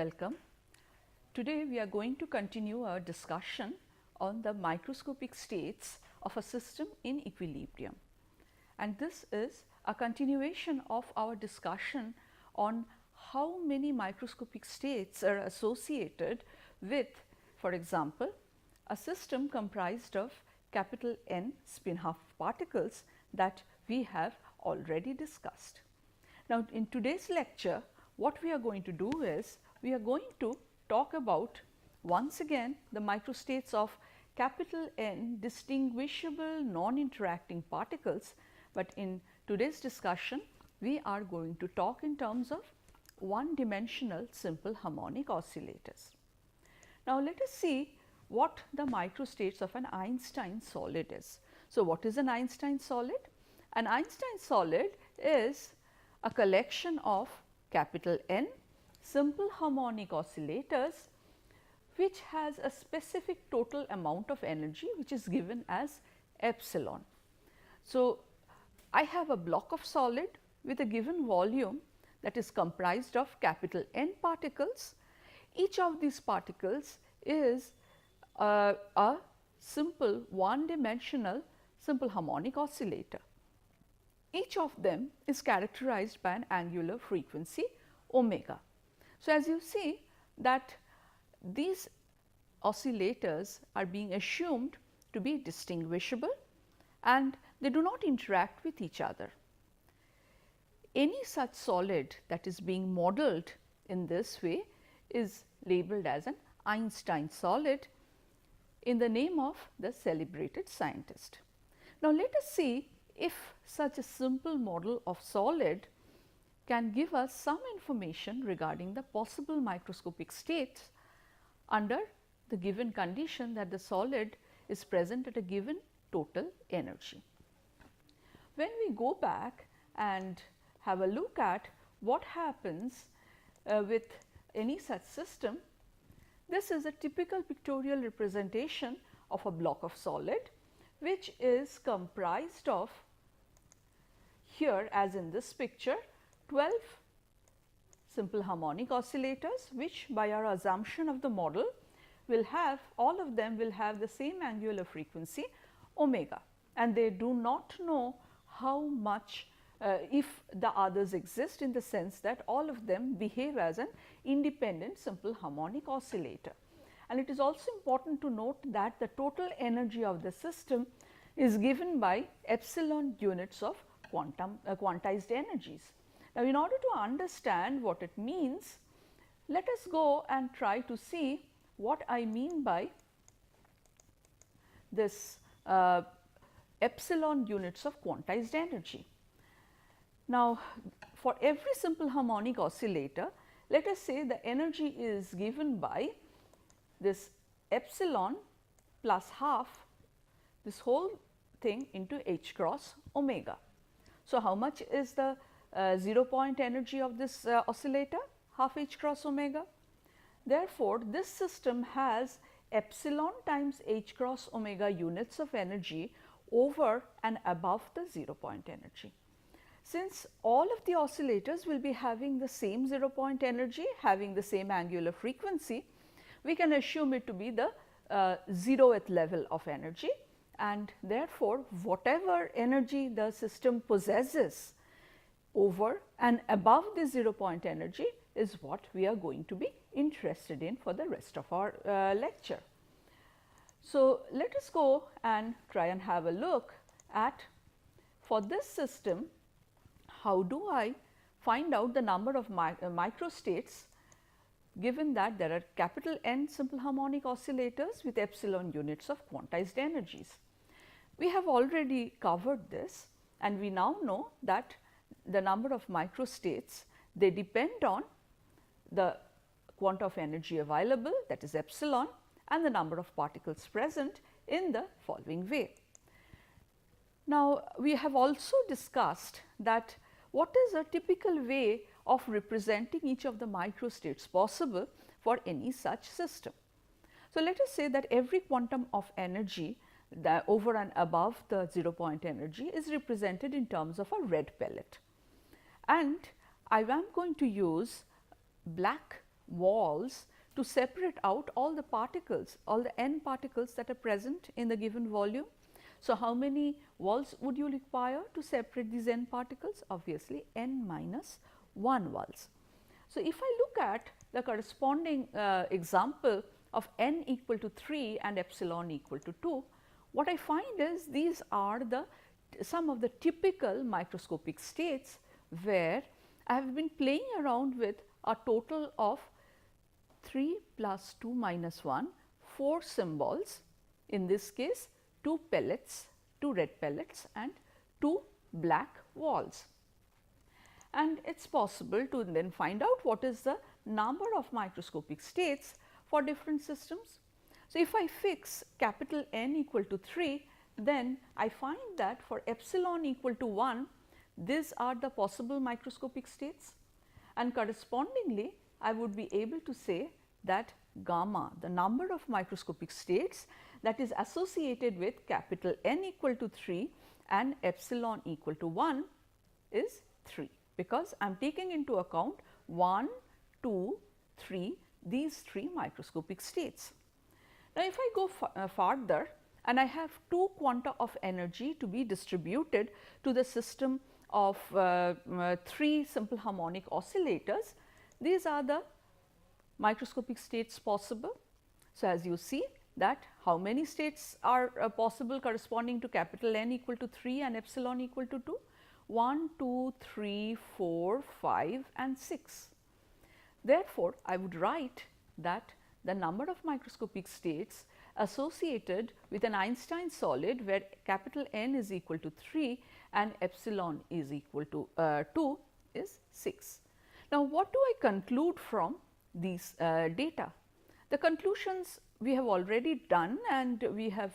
Welcome. Today we are going to continue our discussion on the microscopic states of a system in equilibrium. And this is a continuation of our discussion on how many microscopic states are associated with, for example, a system comprised of capital N spin half particles that we have already discussed. Now, in today's lecture, what we are going to do is we are going to talk about once again the microstates of capital N distinguishable non-interacting particles, but in today's discussion we are going to talk in terms of one dimensional simple harmonic oscillators. Now, let us see what the microstates of an Einstein solid is. So, what is an Einstein solid? An Einstein solid is a collection of capital N simple harmonic oscillators which has a specific total amount of energy which is given as epsilon. So, I have a block of solid with a given volume that is comprised of capital N particles. Each of these particles is a simple one dimensional simple harmonic oscillator. Each of them is characterized by an angular frequency omega. So, as you see that these oscillators are being assumed to be distinguishable and they do not interact with each other. Any such solid that is being modeled in this way is labeled as an Einstein solid in the name of the celebrated scientist. Now, let us see if such a simple model of solid can give us some information regarding the possible microscopic states under the given condition that the solid is present at a given total energy. When we go back and have a look at what happens with any such system, this is a typical pictorial representation of a block of solid which is comprised of, here as in this picture, 12 simple harmonic oscillators which by our assumption of the model will have, all of them will have the same angular frequency omega, and they do not know how much if the others exist, in the sense that all of them behave as an independent simple harmonic oscillator. And it is also important to note that the total energy of the system is given by epsilon units of quantized energies. Now, in order to understand what it means, let us go and try to see what I mean by this epsilon units of quantized energy. Now, for every simple harmonic oscillator, let us say the energy is given by this epsilon plus half this whole thing into h cross omega. So, how much is the 0 point energy of this oscillator? Half h cross omega. Therefore, this system has epsilon times h cross omega units of energy over and above the 0 point energy. Since all of the oscillators will be having the same 0 point energy, having the same angular frequency, we can assume it to be the 0th level of energy, and therefore, whatever energy the system possesses over and above the 0 point energy is what we are going to be interested in for the rest of our lecture. So, let us go and try and have a look at, for this system, how do I find out the number of microstates given that there are capital N simple harmonic oscillators with epsilon units of quantized energies. We have already covered this, and we now know that the number of microstates, they depend on the quanta of energy available, that is epsilon, and the number of particles present in the following way. Now, we have also discussed that what is a typical way of representing each of the microstates possible for any such system. So, let us say that every quantum of energy that over and above the 0 point energy is represented in terms of a red pellet, and I am going to use black walls to separate out all the particles, all the n particles that are present in the given volume. So, how many walls would you require to separate these n particles? Obviously, n minus 1 walls. So, if I look at the corresponding example of n equal to 3 and epsilon equal to 2, what I find is these are some of the typical microscopic states where I have been playing around with a total of 3 plus 2 minus 1, 4 symbols, in this case 2 pellets, 2 red pellets and 2 black walls. And it is possible to then find out what is the number of microscopic states for different systems. So, if I fix capital N equal to 3, then I find that for epsilon equal to 1, these are the possible microscopic states, and correspondingly I would be able to say that gamma, the number of microscopic states that is associated with capital N equal to 3 and epsilon equal to 1 is 3, because I am taking into account 1, 2, 3, these 3 microscopic states. Now, if I go farther and I have 2 quanta of energy to be distributed to the system of 3 simple harmonic oscillators, these are the microscopic states possible. So, as you see that how many states are possible corresponding to capital N equal to 3 and epsilon equal to 2? 1, 2, 3, 4, 5 and 6. Therefore, I would write that the number of microscopic states associated with an Einstein solid where capital N is equal to 3 and epsilon is equal to 2 is 6. Now, what do I conclude from these data? The conclusions we have already done, and we have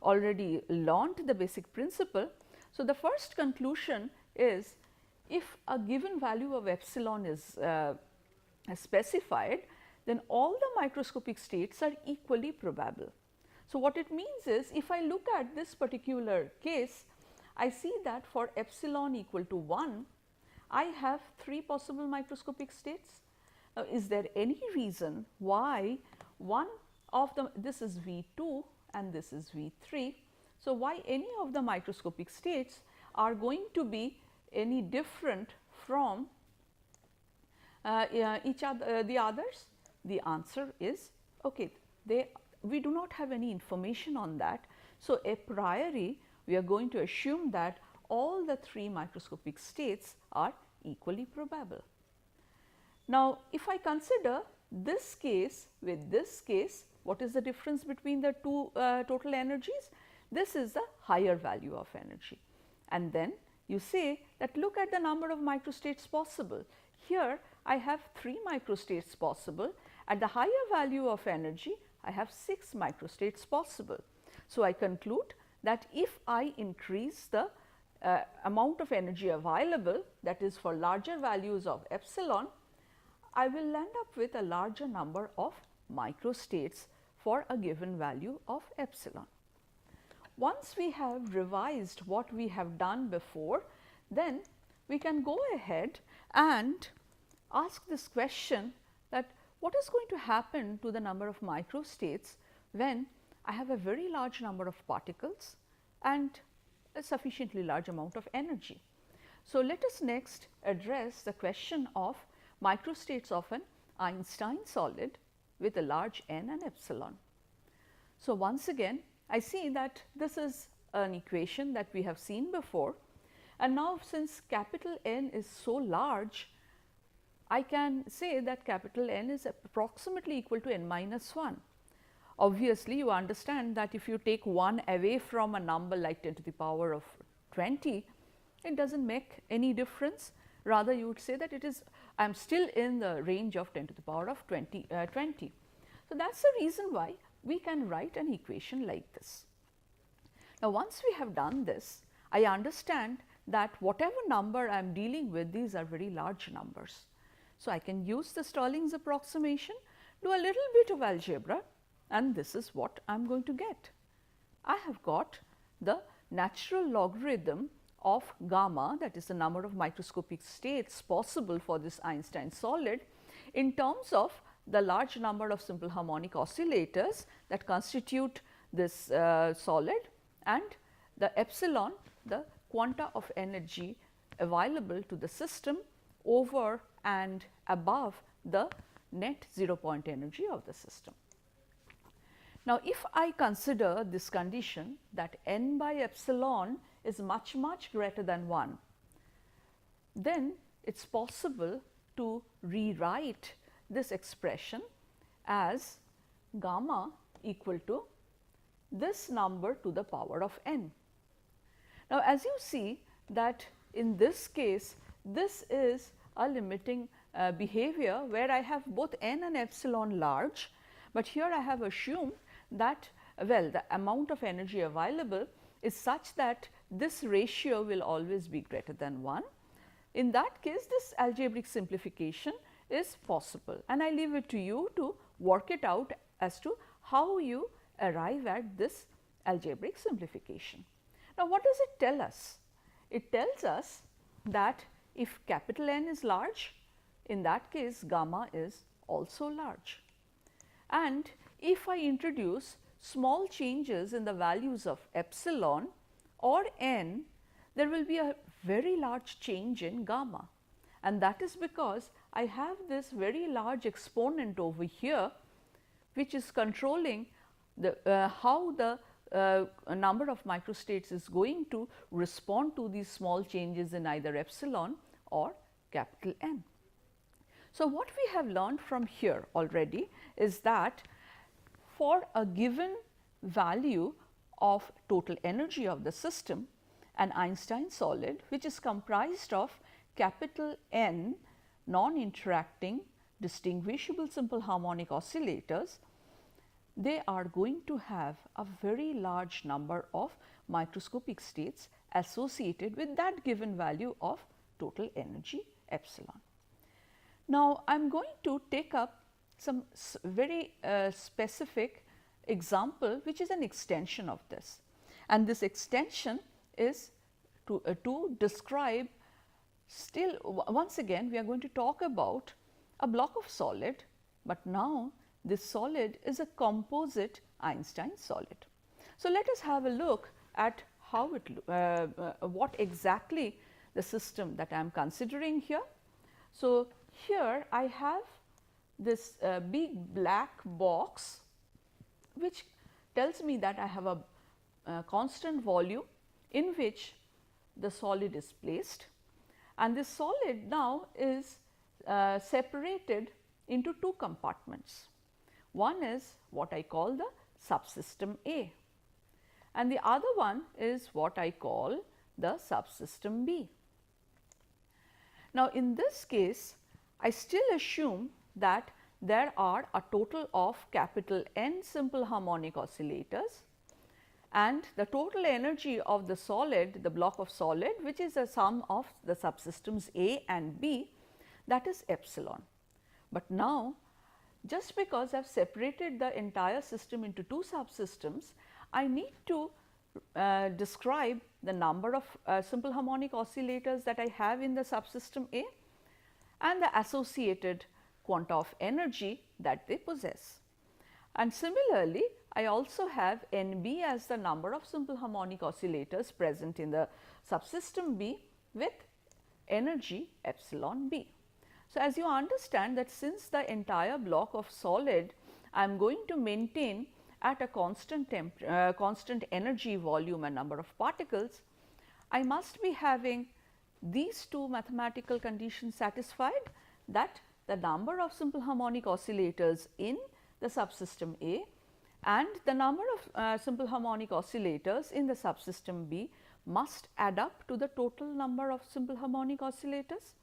already learned the basic principle. So, the first conclusion is, if a given value of epsilon is specified, then all the microscopic states are equally probable. So, what it means is, if I look at this particular case, I see that for epsilon equal to 1, I have 3 possible microscopic states. Now, is there any reason why one of them, this is V2 and this is V3. So, why any of the microscopic states are going to be any different from each other, the others? The answer is okay. We do not have any information on that. So, a priori we are going to assume that all the 3 microscopic states are equally probable. Now, if I consider this case with this case, what is the difference between the 2 total energies? This is the higher value of energy, and then you say that look at the number of microstates possible. Here I have 3 microstates possible. At the higher value of energy, I have 6 microstates possible. So, I conclude that if I increase the amount of energy available, that is for larger values of epsilon, I will end up with a larger number of microstates for a given value of epsilon. Once we have revised what we have done before, then we can go ahead and ask this question, that what is going to happen to the number of microstates when I have a very large number of particles and a sufficiently large amount of energy. So, let us next address the question of microstates of an Einstein solid with a large n and epsilon. So, once again I see that this is an equation that we have seen before, and now since capital N is so large, I can say that capital N is approximately equal to n minus 1. Obviously, you understand that if you take 1 away from a number like 10 to the power of 20, it does not make any difference. Rather, you would say that it is, I am still in the range of 10 to the power of 20. So, that is the reason why we can write an equation like this. Now, once we have done this, I understand that whatever number I am dealing with, these are very large numbers. So, I can use the Stirling's approximation, do a little bit of algebra, and this is what I am going to get. I have got the natural logarithm of gamma, that is the number of microscopic states possible for this Einstein solid, in terms of the large number of simple harmonic oscillators that constitute this solid, and the epsilon, the quanta of energy available to the system over and above the net 0 point energy of the system. Now, if I consider this condition that n by epsilon is much greater than 1, then it is possible to rewrite this expression as gamma equal to this number to the power of n. Now, as you see that in this case, this is a limiting behavior where I have both n and epsilon large, but here I have assumed that the amount of energy available is such that this ratio will always be greater than 1. In that case, this algebraic simplification is possible, and I leave it to you to work it out as to how you arrive at this algebraic simplification. Now, what does it tell us? It tells us that if capital N is large, in that case gamma is also large, and if I introduce small changes in the values of epsilon or n, there will be a very large change in gamma, and that is because I have this very large exponent over here, which is controlling the how the number of microstates is going to respond to these small changes in either epsilon or capital N. So, what we have learned from here already is that for a given value of total energy of the system, an Einstein solid which is comprised of capital N non-interacting distinguishable simple harmonic oscillators, they are going to have a very large number of microscopic states associated with that given value of total energy epsilon. Now, I am going to take up some very specific example which is an extension of this, and this extension is to describe still once again we are going to talk about a block of solid, but now this solid is a composite Einstein solid. So, let us have a look at how it what exactly the system that I am considering here. So, here I have this big black box which tells me that I have a constant volume in which the solid is placed, and this solid now is separated into two compartments. One is what I call the subsystem A, and the other one is what I call the subsystem B. Now, in this case I still assume that there are a total of capital N simple harmonic oscillators, and the total energy of the solid, the block of solid, which is a sum of the subsystems A and B, that is epsilon. But now, just because I have separated the entire system into two subsystems, I need to describe the number of simple harmonic oscillators that I have in the subsystem A and the associated quanta of energy that they possess. And similarly, I also have N B as the number of simple harmonic oscillators present in the subsystem B with energy epsilon B. So, as you understand that since the entire block of solid I am going to maintain at a constant energy, volume and number of particles, I must be having these two mathematical conditions satisfied, that the number of simple harmonic oscillators in the subsystem A and the number of simple harmonic oscillators in the subsystem B must add up to the total number of simple harmonic oscillators.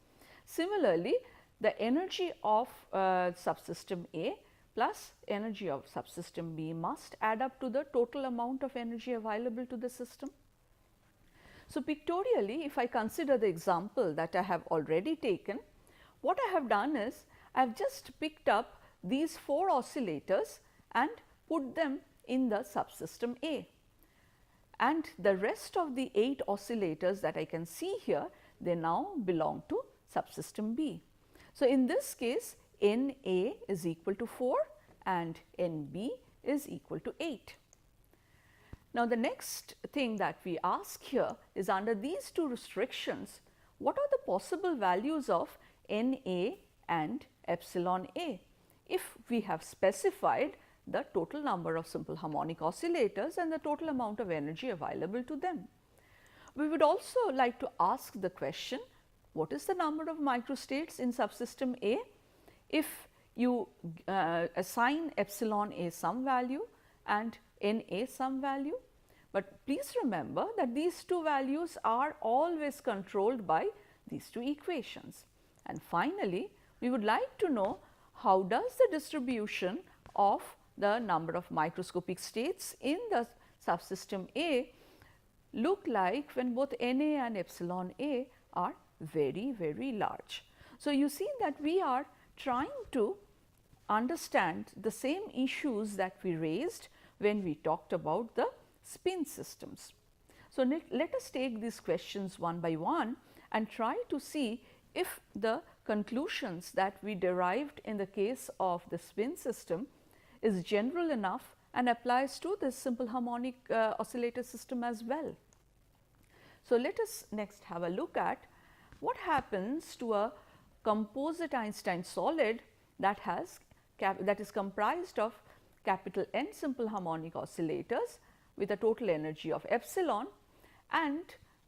Similarly, the energy of subsystem A plus energy of subsystem B must add up to the total amount of energy available to the system. So, pictorially, if I consider the example that I have already taken, what I have done is I have just picked up these 4 oscillators and put them in the subsystem A, and the rest of the 8 oscillators that I can see here, they now belong to subsystem B. So, in this case N A is equal to 4 and N B is equal to 8. Now, the next thing that we ask here is, under these two restrictions, what are the possible values of N A and epsilon A if we have specified the total number of simple harmonic oscillators and the total amount of energy available to them. We would also like to ask the question, what is the number of microstates in subsystem A if you assign epsilon A some value and N A some value. But please remember that these two values are always controlled by these two equations. And finally, we would like to know how does the distribution of the number of microscopic states in the subsystem A look like when both N A and epsilon A are very, very large. So, you see that we are trying to understand the same issues that we raised when we talked about the spin systems. So, let us take these questions one by one and try to see if the conclusions that we derived in the case of the spin system is general enough and applies to this simple harmonic oscillator system as well. So, let us next have a look at what happens to a composite Einstein solid that is comprised of capital N simple harmonic oscillators with a total energy of epsilon, and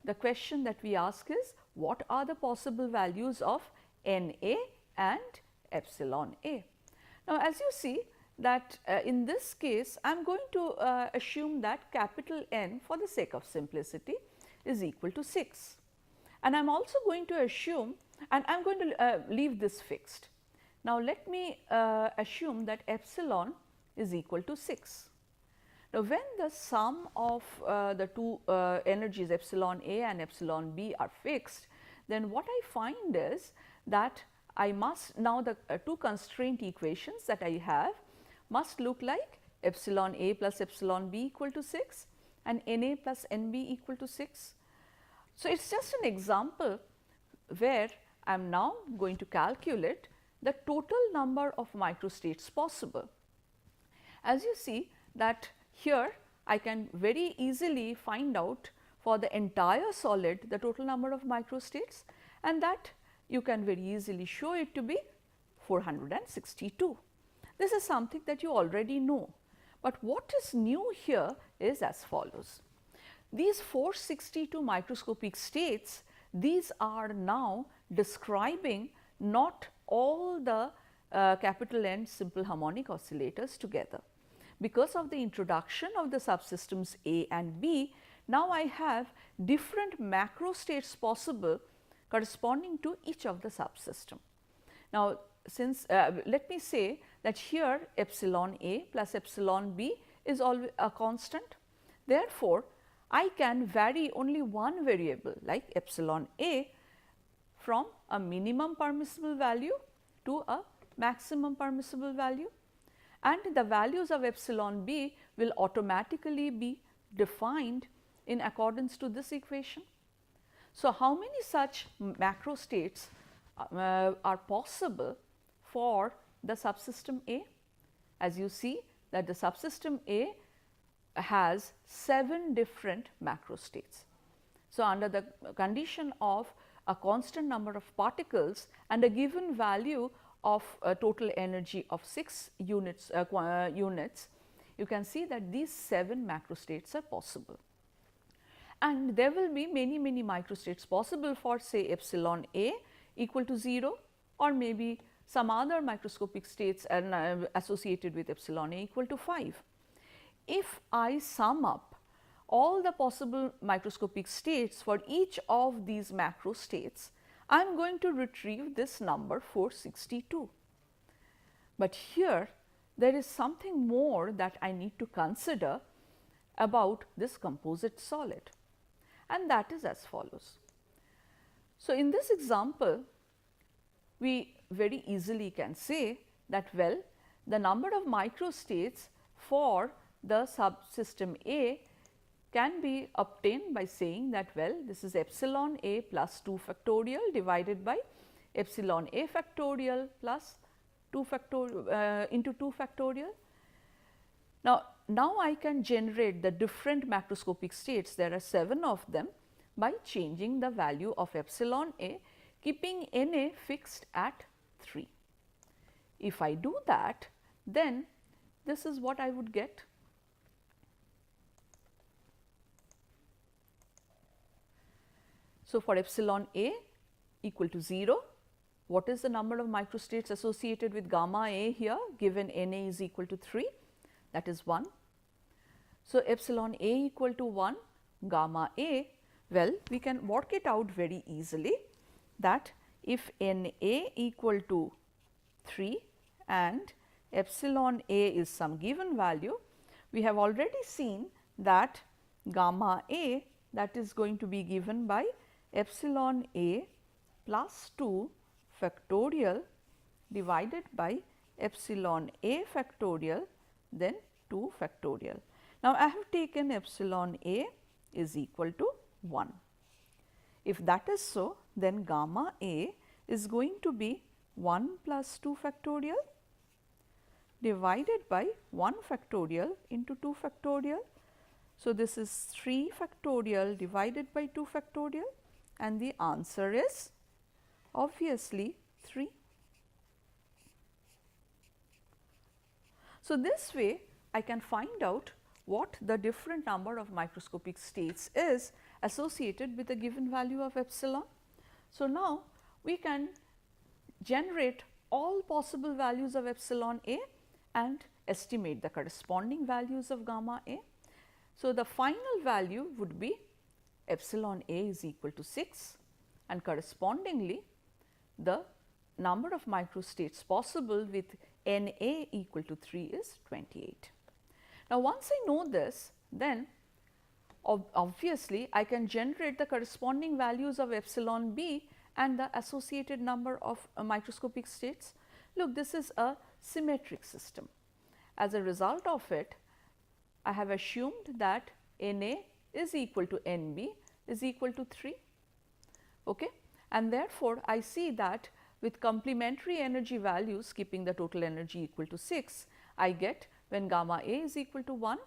the question that we ask is, what are the possible values of N A and epsilon A. Now, as you see that in this case I am going to assume that capital N, for the sake of simplicity, is equal to 6, and I am also going to assume, and I am going to leave this fixed. Now, let me assume that epsilon is equal to 6. Now, when the sum of the two energies epsilon A and epsilon B are fixed, then what I find is that I must now the two constraint equations that I have must look like epsilon A plus epsilon B equal to 6 and N A plus N B equal to 6. So, it is just an example where I am now going to calculate the total number of microstates possible. As you see that here I can very easily find out for the entire solid the total number of microstates, and that you can very easily show it to be 462. This is something that you already know, but what is new here is as follows. These 462 microscopic states, these are now describing not all the capital N simple harmonic oscillators together. Because of the introduction of the subsystems A and B, now I have different macrostates possible corresponding to each of the subsystem. Now, since let me say that here epsilon A plus epsilon B is always a constant. Therefore, I can vary only one variable like epsilon A from a minimum permissible value to a maximum permissible value, and the values of epsilon B will automatically be defined in accordance to this equation. So, how many such macro states are possible for the subsystem A? As you see that the subsystem A has 7 different macro states. So, under the condition of a constant number of particles and a given value of a total energy of 6 units, you can see that these 7 macrostates are possible. And there will be many microstates possible for, say, epsilon A equal to 0, or maybe some other microscopic states associated with epsilon A equal to 5. If I sum up all the possible microscopic states for each of these macro states, I am going to retrieve this number 462. But here there is something more that I need to consider about this composite solid, and that is as follows. So, in this example, we very easily can say that, well, the number of microstates for the subsystem A can be obtained by saying that, well, this is epsilon A plus 2 factorial divided by epsilon A factorial plus 2 into 2 factorial. Now I can generate the different macroscopic states, there are 7 of them, by changing the value of epsilon A, keeping Na fixed at 3. If I do that, then this is what I would get. So, for epsilon A equal to 0, what is the number of microstates associated with gamma A here, given Na is equal to 3? That is 1. So, epsilon A equal to 1, gamma A, well, we can work it out very easily, that if Na equal to 3 and epsilon A is some given value, we have already seen that gamma A, that is going to be given by epsilon A plus 2 factorial divided by epsilon A factorial, then 2 factorial. Now, I have taken epsilon A is equal to 1. If that is so, then gamma A is going to be 1 plus 2 factorial divided by 1 factorial into 2 factorial. So, this is 3 factorial divided by 2 factorial, and the answer is obviously 3. So, this way I can find out what the different number of microscopic states is associated with a given value of epsilon. So, now we can generate all possible values of epsilon A and estimate the corresponding values of gamma A. So, the final value would be epsilon A is equal to 6, and correspondingly the number of microstates possible with Na equal to 3 is 28. Now, once I know this, then obviously I can generate the corresponding values of epsilon B and the associated number of microscopic states. Look, this is a symmetric system. As a result of it, I have assumed that Na is equal to Nb is equal to 3, okay? And therefore, I see that with complementary energy values keeping the total energy equal to 6, I get when gamma A is equal to 1,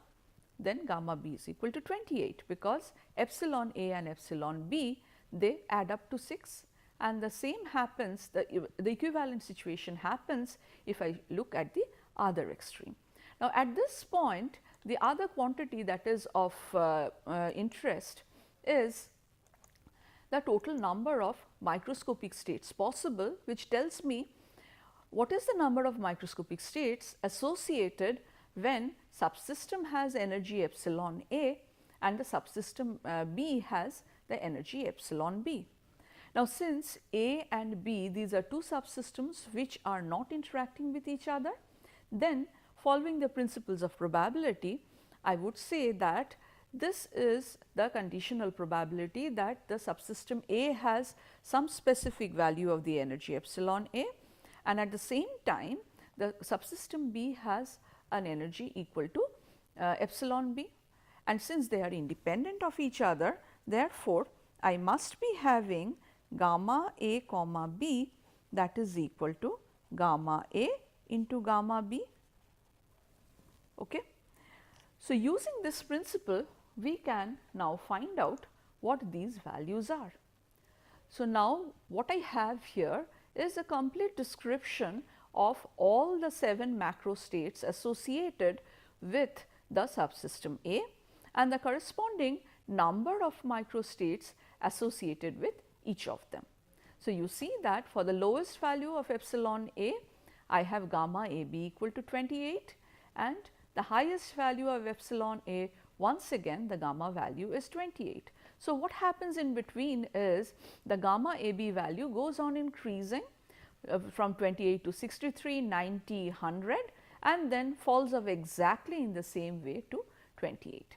then gamma B is equal to 28, because epsilon A and epsilon B, they add up to 6, and the same happens, the equivalent situation happens if I look at the other extreme. Now, at this point, the other quantity that is of interest is the total number of microscopic states possible, which tells me what is the number of microscopic states associated when subsystem has energy epsilon A and the subsystem B has the energy epsilon B. Now, since A and B, these are two subsystems which are not interacting with each other, then following the principles of probability, I would say that this is the conditional probability that the subsystem A has some specific value of the energy epsilon A, and at the same time the subsystem B has an energy equal to epsilon B, and since they are independent of each other, therefore, I must be having gamma A comma B that is equal to gamma A into gamma B. Okay. So, using this principle, we can now find out what these values are. So, now what I have here is a complete description of all the 7 macrostates associated with the subsystem A and the corresponding number of microstates associated with each of them. So, you see that for the lowest value of epsilon A, I have gamma A B equal to 28, and the highest value of epsilon A, once again the gamma value is 28. So, what happens in between is the gamma A B value goes on increasing from 28 to 63, 90, 100, and then falls off exactly in the same way to 28.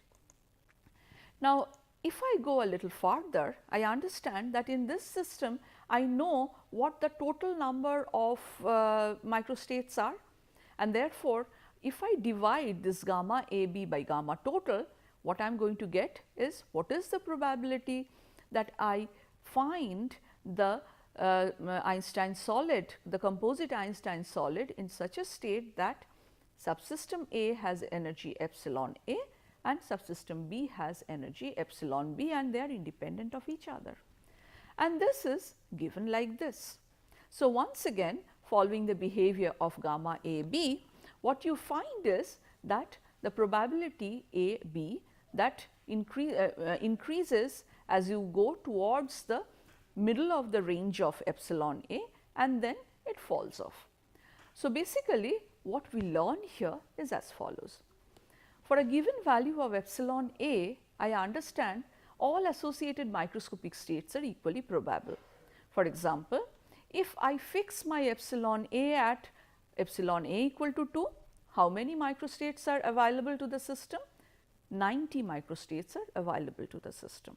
Now, if I go a little farther, I understand that in this system, I know what the total number of microstates are, and therefore, if I divide this gamma A B by gamma total, what I am going to get is what is the probability that I find the Einstein solid, the composite Einstein solid, in such a state that subsystem A has energy epsilon A and subsystem B has energy epsilon B, and they are independent of each other. And this is given like this. So, once again, following the behavior of gamma A B, what you find is that the probability A B that increases as you go towards the middle of the range of epsilon A, and then it falls off. So, basically what we learn here is as follows. For a given value of epsilon A, I understand all associated microscopic states are equally probable. For example, if I fix my epsilon A at epsilon A equal to 2, how many microstates are available to the system? 90 microstates are available to the system.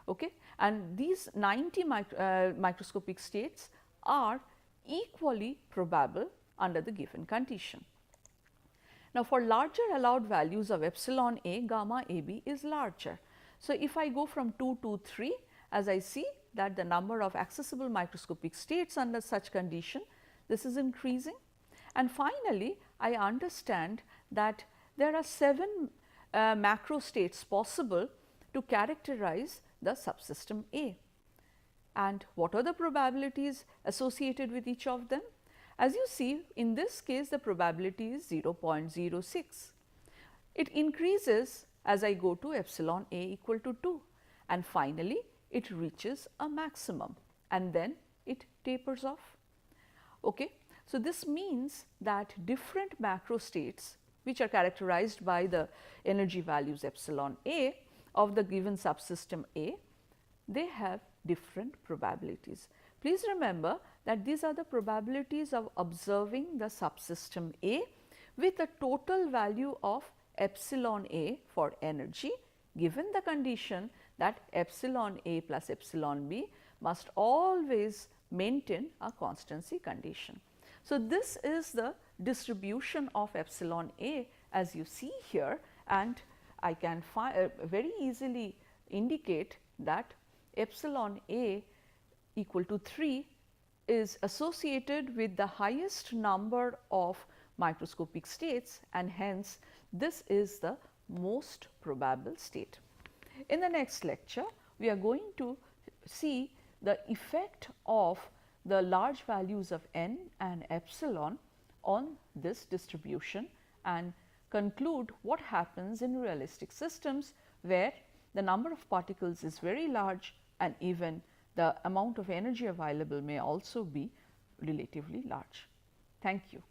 Okay? And these 90 microscopic states are equally probable under the given condition. Now, for larger allowed values of epsilon A, gamma A B is larger. So, if I go from 2 to 3, as I see that the number of accessible microscopic states under such condition, this is increasing. And finally, I understand that there are 7 macro states possible to characterize the subsystem A. And what are the probabilities associated with each of them? As you see, in this case the probability is 0.06. It increases as I go to epsilon A equal to 2, and finally it reaches a maximum and then it tapers off. Okay. So, this means that different macro states which are characterized by the energy values epsilon A of the given subsystem A, they have different probabilities. Please remember that these are the probabilities of observing the subsystem A with a total value of epsilon A for energy, given the condition that epsilon A plus epsilon B must always maintain a constancy condition. So, this is the distribution of epsilon A as you see here, and I can very easily indicate that epsilon A equal to 3 is associated with the highest number of microscopic states, and hence this is the most probable state. In the next lecture, we are going to see the effect of the large values of n and epsilon on this distribution and conclude what happens in realistic systems where the number of particles is very large and even the amount of energy available may also be relatively large. Thank you.